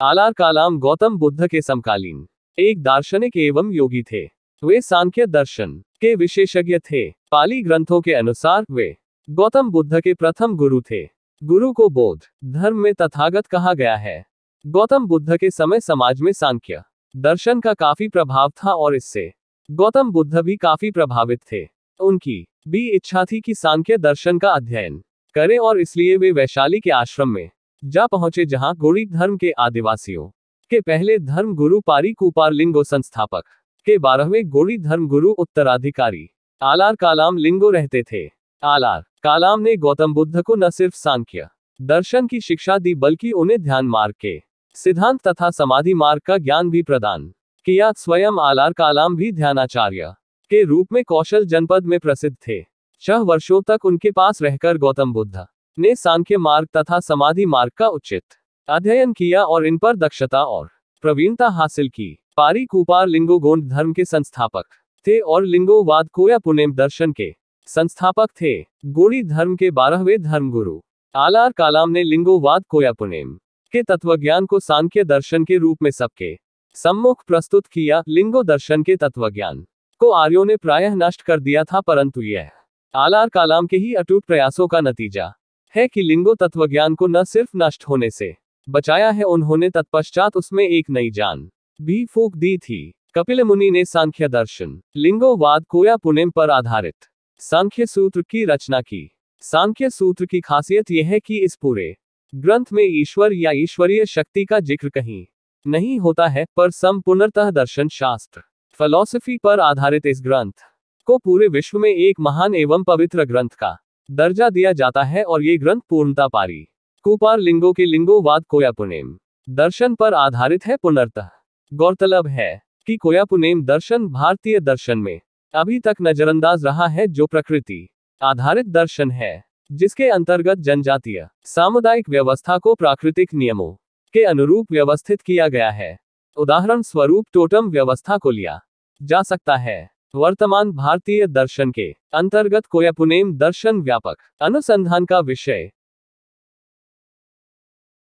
आलार कालाम गौतम बुद्ध के समकालीन एक दार्शनिक एवं योगी थे। वे सांख्य दर्शन के विशेषज्ञ थे। पाली ग्रंथों के अनुसार वे गौतम बुद्ध के प्रथम गुरु थे। गुरु को बौद्ध धर्म में तथागत कहा गया है। गौतम बुद्ध के समय समाज में सांख्य दर्शन का काफी प्रभाव था और इससे गौतम बुद्ध भी काफी प्रभावित थे। उनकी भी इच्छा थी कि सांख्य दर्शन का अध्ययन करें और इसलिए वे वैशाली के आश्रम में जा पहुंचे, जहां गौड़ी धर्म के आदिवासियों के पहले धर्म गुरु पारी कुपार लिंगो संस्थापक के 12वें गौड़ी धर्म गुरु उत्तराधिकारी आलार कालाम लिंगो रहते थे। आलार कालाम ने गौतम बुद्ध को न सिर्फ सांख्य दर्शन की शिक्षा दी बल्कि उन्हें ध्यान मार्ग के सिद्धांत तथा समाधि मार्ग का ज्ञान भी प्रदान किया। स्वयं आलार कालाम भी ध्यानाचार्य के रूप में कौशल जनपद में प्रसिद्ध थे। 6 वर्षों तक उनके पास रहकर गौतम बुद्ध ने सांख्य मार्ग तथा समाधि मार्ग का उचित अध्ययन किया और इन पर दक्षता और प्रवीणता हासिल की। पारी कुपार लिंगो गौड़ धर्म के संस्थापक थे और लिंगोवाद कोया पुनेम दर्शन के संस्थापक थे। गौड़ी धर्म के 12वें धर्मगुरु आलार कालाम ने लिंगोवाद कोया पुनेम के तत्वज्ञान को सांख्य दर्शन के रूप में सबके सम्मुख प्रस्तुत किया। लिंगो दर्शन के तत्वज्ञान को आर्यों ने प्रायः नष्ट कर दिया था, परंतु यह आलार कालाम के ही अटूट प्रयासों का नतीजा है कि लिंगो तत्वज्ञान को न सिर्फ नष्ट होने से बचाया है, उन्होंने तत्पश्चात उसमें एक नई जान भी फूंक दी थी। कपिल मुनि ने सांख्य दर्शन लिंगोवाद कोया पुनेम पर आधारित सांख्य सूत्र की रचना की। सांख्य सूत्र की खासियत यह है कि इस पूरे ग्रंथ में ईश्वर या ईश्वरीय शक्ति का जिक्र कहीं नहीं होता है, पर संपूर्णतः दर्शन शास्त्र फिलॉसफी पर आधारित इस ग्रंथ को पूरे विश्व में एक महान एवं पवित्र ग्रंथ का दर्जा दिया जाता है और ये ग्रंथ पूर्णता पारी कुपार लिंगो के लिंगोवाद कोया पुनेम दर्शन पर आधारित है। पुनर्तः गौरतलब है कि कोया पुनेम दर्शन भारतीय दर्शन में अभी तक नजरअंदाज रहा है, जो प्रकृति आधारित दर्शन है, जिसके अंतर्गत जनजातीय सामुदायिक व्यवस्था को प्राकृतिक नियमों के अनुरूप व्यवस्थित किया गया है। उदाहरण स्वरूप टोटम व्यवस्था को लिया जा सकता है। वर्तमान भारतीय दर्शन के अंतर्गत कोया पुनेम दर्शन व्यापक अनुसंधान का विषय